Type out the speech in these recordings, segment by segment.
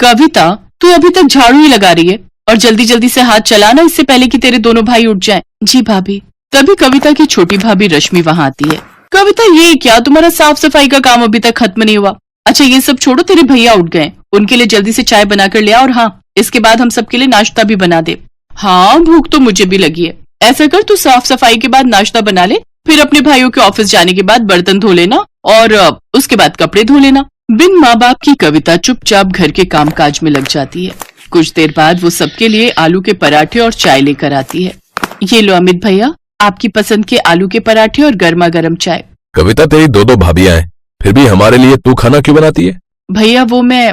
कविता, तू अभी तक झाड़ू ही लगा रही है और जल्दी जल्दी से हाथ चलाना इससे पहले कि तेरे दोनों भाई उठ जाएं। जी भाभी। तभी कविता की छोटी भाभी रश्मि वहां आती है। कविता, ये क्या, तुम्हारा साफ सफाई का काम अभी तक खत्म नहीं हुआ? अच्छा ये सब छोड़ो, तेरे भैया उठ गए, उनके लिए जल्दी से चाय बनाकर ले आ, और हाँ, इसके बाद हम सबके लिए नाश्ता भी बना दे। हाँ, भूख तो मुझे भी लगी है। ऐसा कर, तू साफ सफाई के बाद नाश्ता बना ले, फिर अपने भाइयों के ऑफिस जाने के बाद बर्तन धो लेना और उसके बाद कपड़े धो लेना। बिन माँ बाप की कविता चुपचाप घर के कामकाज में लग जाती है। कुछ देर बाद वो सबके लिए आलू के पराठे और चाय लेकर आती है। ये लो अमित भैया, आपकी पसंद के आलू के पराठे और गर्मा गर्म चाय। कविता, तेरी दो भाभियां हैं, फिर भी हमारे लिए तू खाना क्यों बनाती है? भैया वो मैं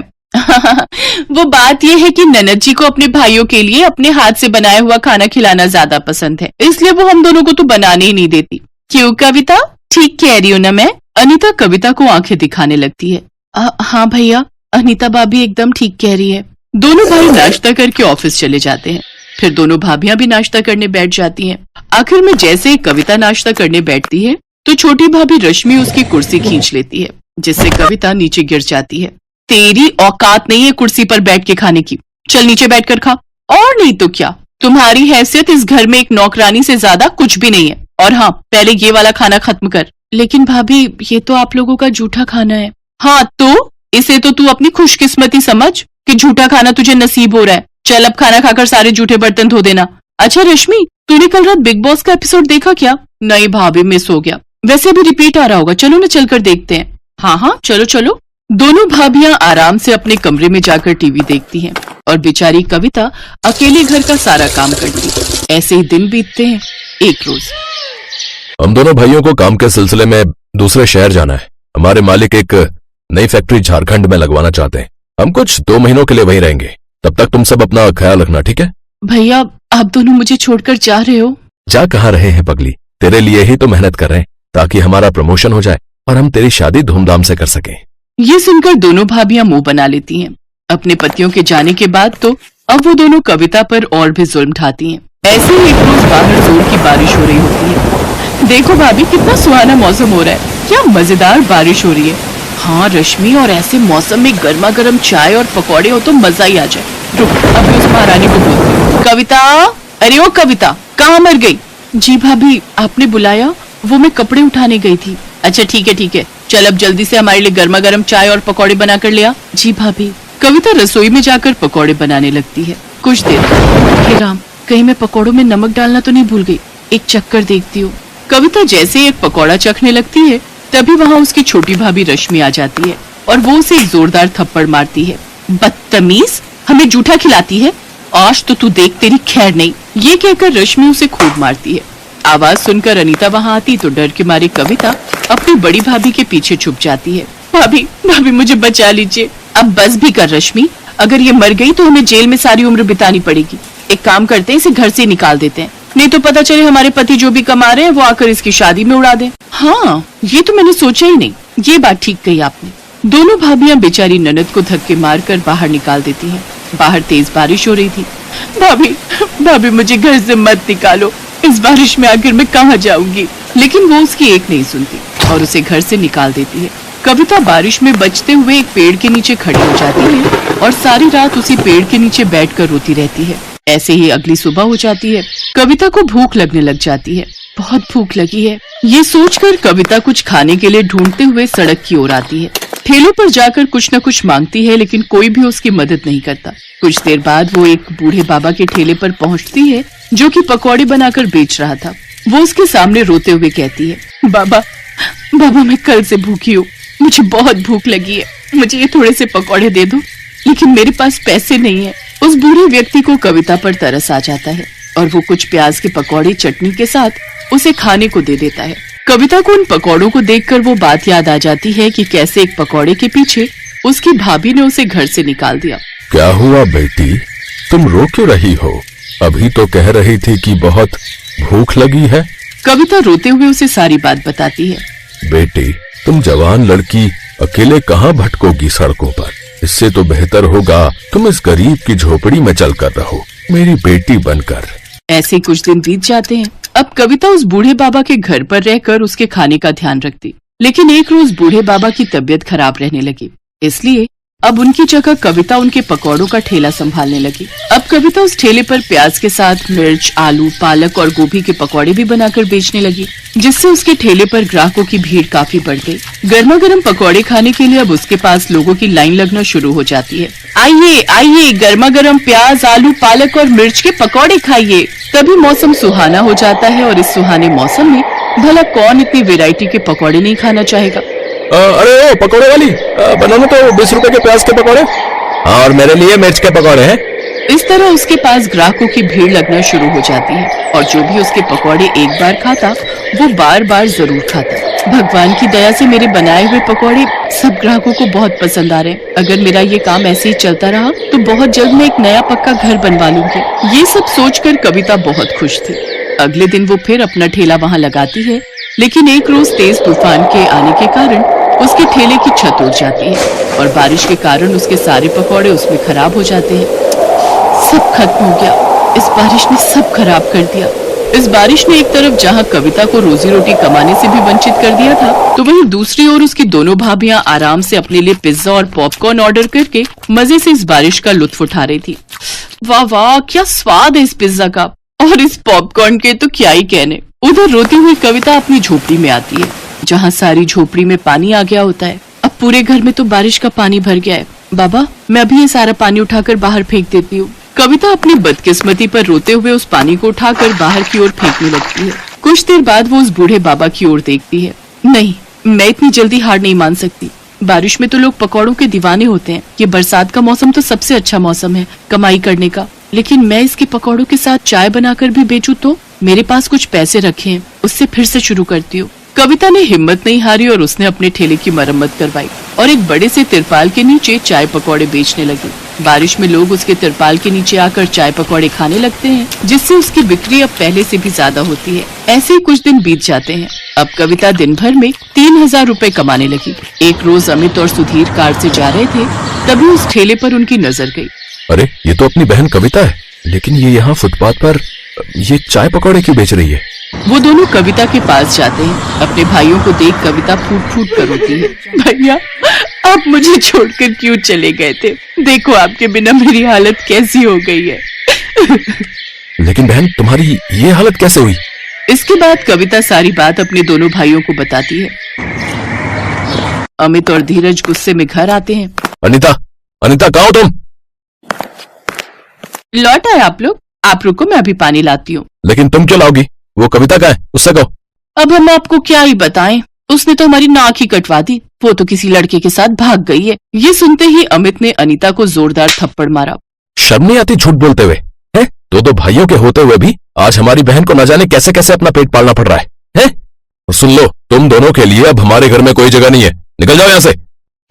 वो बात ये है कि ननद जी को अपने भाइयों के लिए अपने हाथ से बनाया हुआ खाना खिलाना ज्यादा पसंद है, इसलिए वो हम दोनों को तो बनाने ही नहीं देती। क्यों कविता, ठीक कह रही हूँ ना मैं? अनीता कविता को आंखें दिखाने लगती है। हाँ भैया, अनीता भाभी एकदम ठीक कह रही है। दोनों भाई नाश्ता करके ऑफिस चले जाते हैं। फिर दोनों भाभियां भी नाश्ता करने बैठ जाती हैं। आखिर में जैसे ही कविता नाश्ता करने बैठती है तो छोटी भाभी रश्मि उसकी कुर्सी खींच लेती है, जिससे कविता नीचे गिर जाती है। तेरी औकात नहीं है कुर्सी पर बैठ के खाने की, चल नीचे बैठकर खा। और नहीं तो क्या, तुम्हारी हैसियत इस घर में एक नौकरानी से ज्यादा कुछ भी नहीं है। और हाँ, पहले ये वाला खाना खत्म कर। लेकिन भाभी, ये तो आप लोगों का जूठा खाना है। हाँ तो इसे तो तू अपनी खुशकिस्मती समझ कि झूठा खाना तुझे नसीब हो रहा है। चल अब खाना खाकर सारे झूठे बर्तन धो देना। अच्छा रश्मि, तूने कल रात बिग बॉस का एपिसोड देखा क्या? नहीं भाभी, मिस हो गया। वैसे अभी रिपीट आ रहा होगा, चलो ना चलकर देखते हैं। हाँ हाँ चलो चलो। दोनों भाभियां आराम से अपने कमरे में जाकर टीवी देखती हैं और बेचारी कविता अकेले घर का सारा काम करती। ऐसे ही दिन बीतते हैं। एक रोज हम दोनों भाइयों को काम के सिलसिले में दूसरे शहर जाना है। हमारे मालिक एक नई फैक्ट्री झारखंड में लगवाना चाहते हैं। हम कुछ 2 महीनों के लिए वहीं रहेंगे। तब तक तुम सब अपना ख्याल रखना, ठीक है? भैया, आप दोनों मुझे छोड़कर जा रहे हो? जा कहाँ रहे हैं पगली, तेरे लिए ही तो मेहनत कर रहे हैं ताकि हमारा प्रमोशन हो जाए और हम तेरी शादी धूमधाम से कर सकें। ये सुनकर दोनों भाभियां मुंह बना लेती हैं। अपने पतियों के जाने के बाद तो अब वो दोनों कविता पर और भी जुल्म ढाती हैं। ऐसे ही एक रोज बाहर जोर की बारिश हो रही होती है। देखो भाभी, कितना सुहाना मौसम हो रहा है, क्या मजेदार बारिश हो रही है। हाँ रश्मि, और ऐसे मौसम में गर्मा गर्म चाय और पकौड़े हो तो मजा ही आ जाए। रुक, अभी उस महारानी को बोलती हूँ। कविता, अरे ओ कविता, कहाँ मर गई? जी भाभी, आपने बुलाया? वो मैं कपड़े उठाने गई थी। अच्छा ठीक है, चल अब जल्दी से हमारे लिए गर्मा गर्म चाय और पकौड़े बना कर ले आ। जी भाभी। कविता रसोई में जाकर पकौड़े बनाने लगती है। कुछ देर हे राम, कहीं मैं पकौड़ों में नमक डालना तो नहीं भूल गई, एक चक्कर देखती हूँ। कविता जैसे ही एक पकौड़ा चखने लगती है तभी वहाँ उसकी छोटी भाभी रश्मि आ जाती है और वो उसे एक जोरदार थप्पड़ मारती है। बदतमीज, हमें जूठा खिलाती है, आज तो तू देख तेरी खैर नहीं। ये कहकर रश्मि उसे खूब मारती है। आवाज सुनकर अनीता वहाँ आती तो डर के मारे कविता अपनी बड़ी भाभी के पीछे छुप जाती है। भाभी, भाभी मुझे बचा लीजिए। अब बस भी कर रश्मि, अगर ये मर गई तो हमें जेल में सारी उम्र बितानी पड़ेगी। एक काम करते हैं, इसे घर से निकाल देते हैं, नहीं तो पता चले हमारे पति जो भी कमा रहे हैं वो आकर इसकी शादी में उड़ा दे। हाँ, ये तो मैंने सोचा ही नहीं, ये बात ठीक कही आपने। दोनों भाभियां बेचारी ननद को धक्के मारकर बाहर निकाल देती हैं। बाहर तेज बारिश हो रही थी। भाभी, भाभी मुझे घर से मत निकालो, इस बारिश में आकर मैं कहाँ जाऊंगी। लेकिन वो उसकी एक नहीं सुनती और उसे घर से निकाल देती है। कविता बारिश में बचते हुए एक पेड़ के नीचे खड़ी हो जाती है और सारी रात उसी पेड़ के नीचे बैठकर रोती रहती है। ऐसे ही अगली सुबह हो जाती है। कविता को भूख लगने लग जाती है। बहुत भूख लगी है, ये सोचकर कविता कुछ खाने के लिए ढूंढते हुए सड़क की ओर आती है। ठेलों पर जाकर कुछ न कुछ मांगती है, लेकिन कोई भी उसकी मदद नहीं करता। कुछ देर बाद वो एक बूढ़े बाबा के ठेले पर पहुंचती है जो कि पकौड़े बनाकर बेच रहा था। वो उसके सामने रोते हुए कहती है, बाबा, बाबा मैं कल से भूखी हूँ, मुझे बहुत भूख लगी है, मुझे ये थोड़े से पकौड़े दे दो, लेकिन मेरे पास पैसे नहीं है। उस बूढ़े व्यक्ति को कविता पर तरस आ जाता है और वो कुछ प्याज के पकौड़े चटनी के साथ उसे खाने को दे देता है। कविता को उन पकौड़ों को देखकर वो बात याद आ जाती है कि कैसे एक पकौड़े के पीछे उसकी भाभी ने उसे घर से निकाल दिया। क्या हुआ बेटी, तुम रो क्यों रही हो? अभी तो कह रही थी कि बहुत भूख लगी है। कविता रोते हुए उसे सारी बात बताती है। बेटी, तुम जवान लड़की अकेले कहाँ भटकोगी सड़कों पर, इससे तो बेहतर होगा तुम इस गरीब की झोपड़ी में चलकर रहो, मेरी बेटी बनकर। ऐसे कुछ दिन बीत जाते हैं। अब कविता उस बूढ़े बाबा के घर पर रहकर उसके खाने का ध्यान रखती, लेकिन एक रोज बूढ़े बाबा की तबीयत खराब रहने लगी, इसलिए अब उनकी जगह कविता उनके पकौड़ों का ठेला संभालने लगी। अब कविता उस ठेले पर प्याज के साथ मिर्च, आलू, पालक और गोभी के पकौड़े भी बनाकर बेचने लगी, जिससे उसके ठेले पर ग्राहकों की भीड़ काफी बढ़ गई। गर्मा गर्म पकौड़े खाने के लिए अब उसके पास लोगों की लाइन लगना शुरू हो जाती है। आइए आइए, गर्मा गर्म प्याज, आलू, पालक और मिर्च के पकौड़े खाइए। तभी मौसम सुहाना हो जाता है और इस सुहाने मौसम में भला कौन इतनी वैरायटी के पकौड़े नहीं खाना चाहेगा। अरे ओ पकौड़े वाली, बनाना तो 20 रुपए के प्याज के पकौड़े। हाँ, और मेरे लिए मिर्च के पकौड़े हैं। इस तरह उसके पास ग्राहकों की भीड़ लगना शुरू हो जाती है और जो भी उसके पकौड़े एक बार खाता वो बार बार जरूर खाता। भगवान की दया से मेरे बनाए हुए पकौड़े सब ग्राहकों को बहुत पसंद आ रहे हैं। अगर मेरा ये काम ऐसे ही चलता रहा तो बहुत जल्द मैं एक नया पक्का घर बनवा लूंगी। ये सब सोचकर कविता बहुत खुश थी। अगले दिन वो फिर अपना ठेला वहाँ लगाती है, लेकिन एक रोज तेज तूफान के आने के कारण उसके ठेले की छत उड़ जाती है और बारिश के कारण उसके सारे पकौड़े उसमें खराब हो जाते हैं। सब खत्म हो गया। इस बारिश ने सब खराब कर दिया। इस बारिश ने एक तरफ जहाँ कविता को रोजी रोटी कमाने से भी वंचित कर दिया था, तो वहीं दूसरी ओर उसकी दोनों भाभियां आराम से अपने लिए पिज्जा और पॉपकॉर्न ऑर्डर करके मजे से इस बारिश का लुत्फ उठा रही थी। वाह वाह, क्या स्वाद है इस पिज्जा का, और इस पॉपकॉर्न के तो क्या ही कहने। उधर रोती हुई कविता अपनी झोपड़ी में आती है, जहाँ सारी झोपड़ी में पानी आ गया होता है। अब पूरे घर में तो बारिश का पानी भर गया है। बाबा, मैं अभी ये सारा पानी उठाकर बाहर फेंक देती हूँ। कविता अपनी बदकिस्मती पर रोते हुए उस पानी को उठाकर बाहर की ओर फेंकने लगती है। कुछ देर बाद वो उस बूढ़े बाबा की ओर देखती है। नहीं, मैं इतनी जल्दी हार नहीं मान सकती। बारिश में तो लोग पकौड़ों के दीवाने होते हैं। ये बरसात का मौसम तो सबसे अच्छा मौसम है कमाई करने का, लेकिन मैं इसके पकौड़ों के साथ चाय बनाकर भी बेचूं तो मेरे पास कुछ पैसे रखे हैं, उससे फिर से शुरू करती हूँ। कविता ने हिम्मत नहीं हारी और उसने अपने ठेले की मरम्मत करवाई और एक बड़े से तिरपाल के नीचे चाय पकौड़े बेचने लगी। बारिश में लोग उसके तिरपाल के नीचे आकर चाय पकौड़े खाने लगते हैं, जिससे उसकी बिक्री अब पहले से भी ज्यादा होती है। ऐसे ही कुछ दिन बीत जाते हैं। अब कविता दिन भर में 3000 रुपए कमाने लगी। एक रोज अमित और सुधीर कार से जा रहे थे, तभी उस ठेले पर उनकी नजर गई। अरे, ये तो अपनी बहन कविता है, लेकिन ये यहाँ फुटपाथ पर ये चाय पकौड़े क्यों बेच रही है? वो दोनों कविता के पास जाते हैं। अपने भाइयों को देख कविता फूट फूट कर रोती है। भैया, आप मुझे छोड़कर क्यों चले गए थे? देखो आपके बिना मेरी हालत कैसी हो गई है। लेकिन बहन, तुम्हारी ये हालत कैसे हुई? इसके बाद कविता सारी बात अपने दोनों भाइयों को बताती है। अमित और धीरज गुस्से में घर आते हैं। अनीता, अनीता, कहाँ हो तुम? लौट आए आप लोग? आप रुको, मैं अभी पानी लाती हूँ। लेकिन तुम क्यों लाओगी? वो कविता का है, उससे कहो। अब हम आपको क्या ही बताएं, उसने तो हमारी नाक ही कटवा दी। वो तो किसी लड़के के साथ भाग गई है। ये सुनते ही अमित ने अनीता को जोरदार थप्पड़ मारा। शर्म नहीं आती झूठ बोलते हुए? हैं? दो भाइयों के होते हुए भी आज हमारी बहन को न जाने कैसे कैसे अपना पेट पालना पड़ रहा है, हैं? सुन लो, तुम दोनों के लिए अब हमारे घर में कोई जगह नहीं है। निकल जाओ यहाँ से।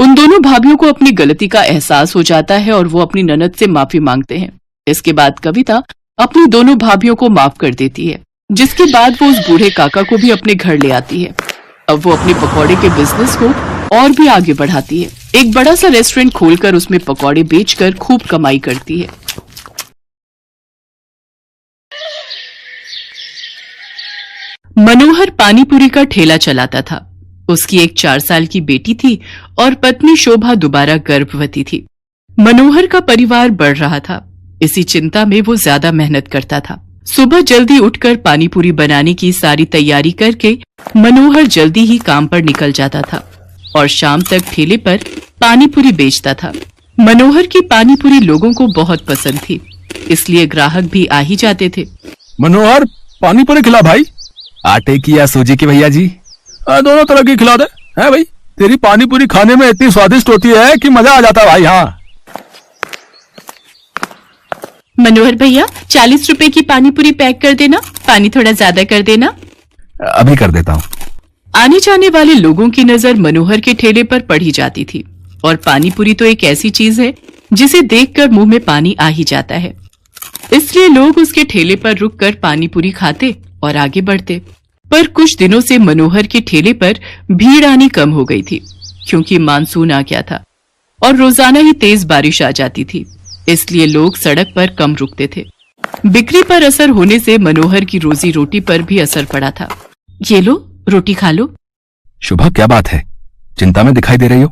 उन दोनों भाभियों को अपनी गलती का एहसास हो जाता है और वो अपनी ननद से माफी मांगते हैं। इसके बाद कविता अपनी दोनों भाभियों को माफ कर देती है, जिसके बाद वो उस बूढ़े काका को भी अपने घर ले आती है। अब वो अपने पकौड़े के बिजनेस को और भी आगे बढ़ाती है। एक बड़ा सा रेस्टोरेंट खोलकर उसमें पकौड़े बेचकर खूब कमाई करती है। मनोहर पानीपुरी का ठेला चलाता था। उसकी एक 4 साल की बेटी थी और पत्नी शोभा दोबारा गर्भवती थी। मनोहर का परिवार बढ़ रहा था। इसी चिंता में वो ज्यादा मेहनत करता था। सुबह जल्दी उठकर पानीपुरी बनाने की सारी तैयारी करके मनोहर जल्दी ही काम पर निकल जाता था और शाम तक ठेले पर पानीपुरी बेचता था। मनोहर की पानीपुरी लोगों को बहुत पसंद थी, इसलिए ग्राहक भी आ ही जाते थे। मनोहर, पानीपुरी खिला भाई। आटे की या सूजी की भैया जी? दोनों तरह की खिला दे। है भाई, तेरी पानीपुरी खाने में इतनी स्वादिष्ट होती है कि मजा आ जाता है भाई। हाँ मनोहर भैया, 40 रुपए की पानीपुरी पैक कर देना। पानी थोड़ा ज्यादा कर देना। अभी कर देता हूँ। आने जाने वाले लोगों की नजर मनोहर के ठेले पर पड़ी जाती थी और पानीपुरी तो एक ऐसी चीज है जिसे देखकर मुंह में पानी आ ही जाता है। इसलिए लोग उसके ठेले पर रुककर पानीपुरी खाते और आगे बढ़ते। पर कुछ दिनों से मनोहर के ठेले पर भीड़ आनी कम हो गई थी, क्योंकि मानसून आ गया था और रोजाना ही तेज बारिश आ जाती थी। इसलिए लोग सड़क पर कम रुकते थे। बिक्री पर असर होने से मनोहर की रोजी रोटी पर भी असर पड़ा था। ये लो, रोटी खा लो। शुभा, क्या बात है? चिंता में दिखाई दे रही हो।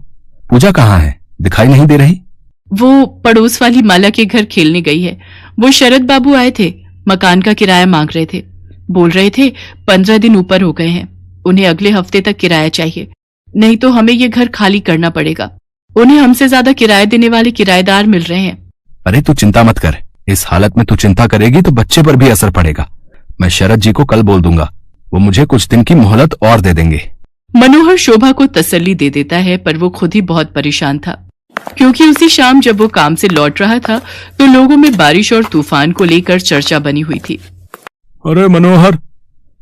पूजा कहाँ है? दिखाई नहीं दे रही? वो पड़ोस वाली माला के घर खेलने गई है। वो शरद बाबू आए थे, मकान का किराया मांग रहे थे। बोल रहे थे 15 दिन ऊपर हो गए हैं, उन्हें अगले हफ्ते तक किराया चाहिए, नहीं तो हमें ये घर खाली करना पड़ेगा। उन्हें हमसे ज्यादा किराया देने वाले किराएदार मिल रहे हैं। अरे तू चिंता मत कर, इस हालत में तू चिंता करेगी तो बच्चे पर भी असर पड़ेगा। मैं शरद जी को कल बोल दूंगा, वो मुझे कुछ दिन की मोहलत और दे देंगे। मनोहर शोभा को तसल्ली दे देता है, पर वो खुद ही बहुत परेशान था, क्योंकि उसी शाम जब वो काम से लौट रहा था तो लोगों में बारिश और तूफान को लेकर चर्चा बनी हुई थी। अरे मनोहर,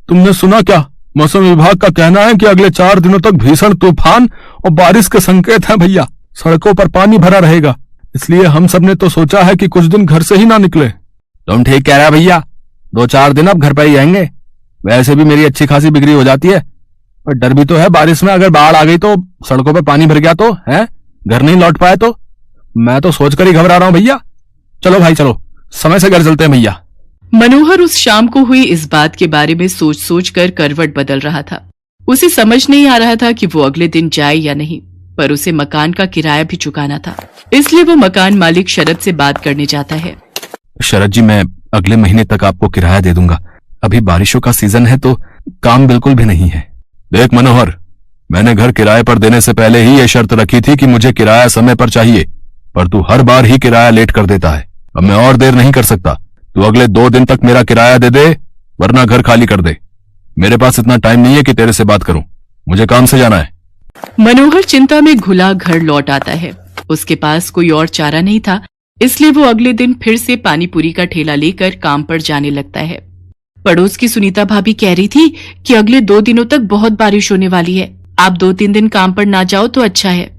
तुमने सुना क्या? मौसम विभाग का कहना है कि अगले 4 दिनों तक भीषण तूफान और बारिश के संकेत हैं भैया। सड़कों पर पानी भरा रहेगा, इसलिए हम सब ने तो सोचा है कि कुछ दिन घर से ही ना निकले। तुम ठीक कह रहे भैया, 2-4 दिन अब घर पर ही आएंगे। वैसे भी मेरी अच्छी खासी बिक्री हो जाती है, पर डर भी तो है बारिश में अगर बाढ़ आ गई तो, सड़कों पर पानी भर गया तो, है घर नहीं लौट पाए तो। मैं तो सोचकर ही घबरा रहा हूं भैया। चलो भाई चलो, समय से घर चलते हैं भैया। मनोहर उस शाम को हुई इस बात के बारे में सोच सोच कर करवट बदल रहा था। उसे समझ नहीं आ रहा था कि वो अगले दिन जाए या नहीं, पर उसे मकान का किराया भी चुकाना था, इसलिए वो मकान मालिक शरद से बात करने जाता है। शरद जी, मैं अगले महीने तक आपको किराया दे दूंगा। अभी बारिशों का सीजन है तो काम बिल्कुल भी नहीं है। देख मनोहर, मैंने घर किराए पर देने से पहले ही ये शर्त रखी थी कि मुझे किराया समय पर चाहिए, पर तू हर बार ही किराया लेट कर देता है। अब मैं और देर नहीं कर सकता। तू अगले 2 दिन तक मेरा किराया दे दे, वरना घर खाली कर दे। मेरे पास इतना टाइम नहीं है कि तेरे से बात करूं, मुझे काम से जाना है। मनोहर चिंता में घुला घर लौट आता है। उसके पास कोई और चारा नहीं था, इसलिए वो अगले दिन फिर से पानी पूरी का ठेला लेकर काम पर जाने लगता है। पड़ोस की सुनीता भाभी कह रही थी कि अगले 2 दिनों तक बहुत बारिश होने वाली है, आप 2-3 दिन काम पर ना जाओ तो अच्छा है।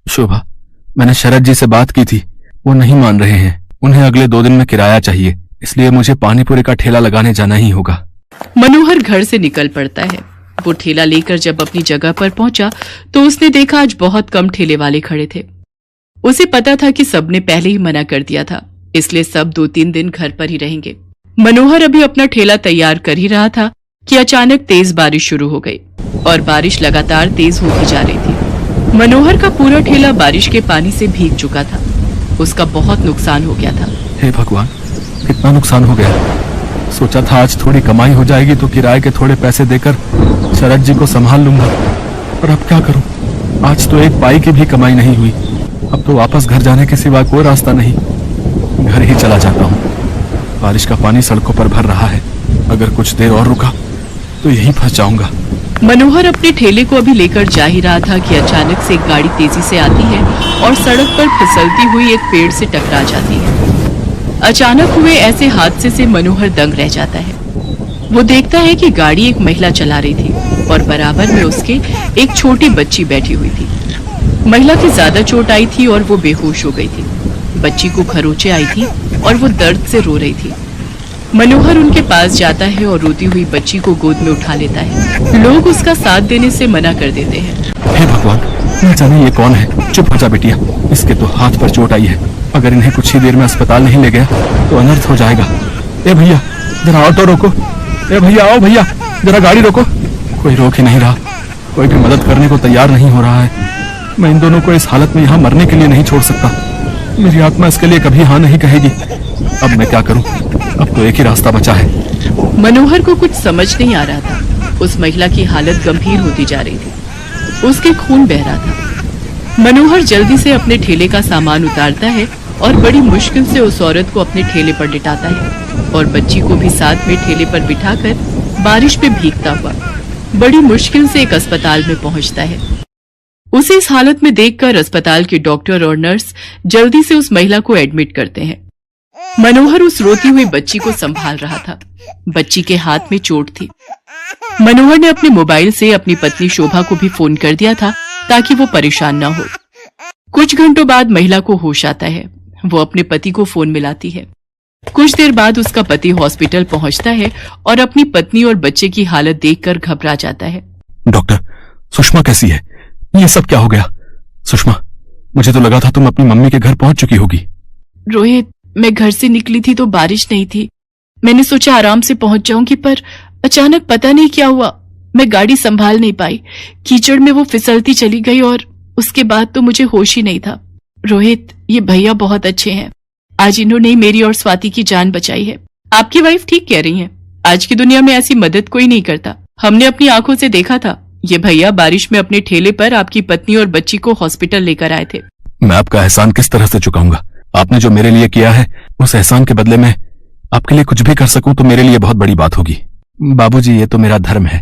शोभा, मैंने शरद जी से बात की थी, वो नहीं मान रहे हैं। उन्हें अगले 2 दिन में किराया चाहिए, इसलिए मुझे पानीपुरी का ठेला लगाने जाना ही होगा। मनोहर घर से निकल पड़ता है। वो ठेला लेकर जब अपनी जगह पर पहुंचा तो उसने देखा आज बहुत कम ठेले वाले खड़े थे। उसे पता था कि सबने पहले ही मना कर दिया था, इसलिए सब 2-3 दिन घर पर ही रहेंगे। मनोहर अभी अपना ठेला तैयार कर ही रहा था कि अचानक तेज बारिश शुरू हो गई और बारिश लगातार तेज होती जा रही थी। मनोहर का पूरा ठेला बारिश के पानी से भीग चुका था। उसका बहुत नुकसान हो गया था। हे भगवान, कितना नुकसान हो गया। सोचा था आज थोड़ी कमाई हो जाएगी तो किराए के थोड़े पैसे देकर शरद जी को संभाल लूंगा, पर अब क्या करूं? आज तो 1 पाई की भी कमाई नहीं हुई। अब तो वापस घर जाने के सिवा कोई रास्ता नहीं। घर ही चला जाता हूँ। बारिश का पानी सड़कों पर भर रहा है, अगर कुछ देर और रुका तो यहीं फंस जाऊंगा। मनोहर अपने ठेले को अभी लेकर जा ही रहा था कि अचानक से एक गाड़ी तेजी से आती है और सड़क पर फिसलती हुई एक पेड़ से टकरा जाती है। अचानक हुए ऐसे हादसे से मनोहर दंग रह जाता है। वो देखता है कि गाड़ी एक महिला चला रही थी और बराबर में उसके एक छोटी बच्ची बैठी हुई थी। महिला की ज्यादा चोट आई थी और वो बेहोश हो गई थी। बच्ची को खरोंचे आई थी और वो दर्द से रो रही थी। मनोहर उनके पास जाता है और रोती हुई बच्ची को गोद में उठा लेता है। लोग उसका साथ देने से मना कर देते हैं। हे भगवान, न जाने ये कौन है। चुप हो जा बिटिया, इसके तो हाथ पर चोट आई है। अगर इन्हें कुछ ही देर में अस्पताल नहीं ले गया तो अनर्थ हो जाएगा। ए भैया, जरा ऑटो रोको। ए भैया, आओ भैया, जरा गाड़ी रोको। कोई रोक ही नहीं रहा, कोई भी मदद करने को तैयार नहीं हो रहा है। मैं इन दोनों को इस हालत में यहाँ मरने के लिए नहीं छोड़ सकता। मेरी आत्मा इसके लिए कभी हाँ नहीं कहेगी। अब मैं क्या करूं? अब तो एक ही रास्ता बचा है। मनोहर को कुछ समझ नहीं आ रहा था। उस महिला की हालत गंभीर होती जा रही थी, उसके खून बह रहा था। मनोहर जल्दी से अपने ठेले का सामान उतारता है और बड़ी मुश्किल से उस औरत को अपने ठेले पर लिटाता है और बच्ची को भी साथ में ठेले पर बिठाकर बारिश में भीगता हुआ बड़ी मुश्किल से एक अस्पताल में पहुंचता है। उसे इस हालत में देखकर अस्पताल के डॉक्टर और नर्स जल्दी से उस महिला को एडमिट करते हैं। मनोहर उस रोती हुई बच्ची को संभाल रहा था। बच्ची के हाथ में चोट थी। मनोहर ने अपने मोबाइल से अपनी पत्नी शोभा को भी फोन कर दिया था ताकि वो परेशान न हो। कुछ घंटों बाद महिला को होश आता है। वो अपने पति को फोन मिलाती है। कुछ देर बाद उसका पति हॉस्पिटल पहुंचता है और अपनी पत्नी और बच्चे की हालत देखकर घबरा जाता है। डॉक्टर, सुषमा कैसी है? ये सब क्या हो गया? सुषमा, मुझे तो लगा था तुम अपनी मम्मी के घर पहुंच चुकी होगी। रोहित, मैं घर से निकली थी तो बारिश नहीं थी। मैंने सोचा आराम से पहुंच जाऊंगी, पर अचानक पता नहीं क्या हुआ, मैं गाड़ी संभाल नहीं पाई। कीचड़ में वो फिसलती चली गई और उसके बाद तो मुझे होश ही नहीं था। रोहित, ये भैया बहुत अच्छे हैं। आज इन्होंने मेरी और स्वाति की जान बचाई है। आपकी वाइफ ठीक कह रही हैं। आज की दुनिया में ऐसी मदद कोई नहीं करता। हमने अपनी आंखों से देखा था। ये भैया बारिश में अपने ठेले पर आपकी पत्नी और बच्ची को हॉस्पिटल लेकर आए थे। मैं आपका एहसान किस तरह से चुकाऊंगा? आपने जो मेरे लिए किया है, उस एहसान के बदले में आपके लिए कुछ भी कर सकूं तो मेरे लिए बहुत बड़ी बात होगी। बाबूजी, ये तो मेरा धर्म है।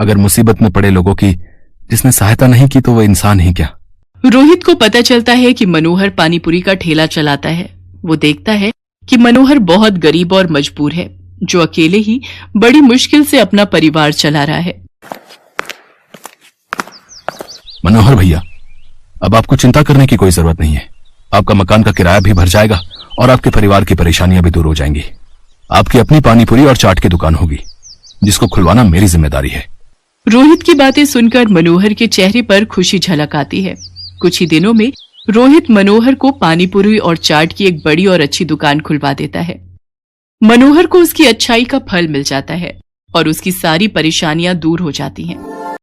अगर मुसीबत में पड़े लोगों की जिसने सहायता नहीं की तो वो इंसान ही क्या। रोहित को पता चलता है कि मनोहर पानीपुरी का ठेला चलाता है। वो देखता है कि मनोहर बहुत गरीब और मजबूर है, जो अकेले ही बड़ी मुश्किल से अपना परिवार चला रहा है। मनोहर भैया, अब आपको चिंता करने की कोई जरूरत नहीं है। आपका मकान का किराया भी भर जाएगा और आपके परिवार की परेशानियां भी दूर हो जाएंगी। आपकी अपनी पानीपुरी और चाट की दुकान होगी, जिसको खुलवाना मेरी जिम्मेदारी है। रोहित की बातें सुनकर मनोहर के चेहरे पर खुशी झलक आती है। कुछ ही दिनों में रोहित मनोहर को पानीपुरी और चाट की एक बड़ी और अच्छी दुकान खुलवा देता है। मनोहर को उसकी अच्छाई का फल मिल जाता है और उसकी सारी परेशानियां दूर हो जाती हैं।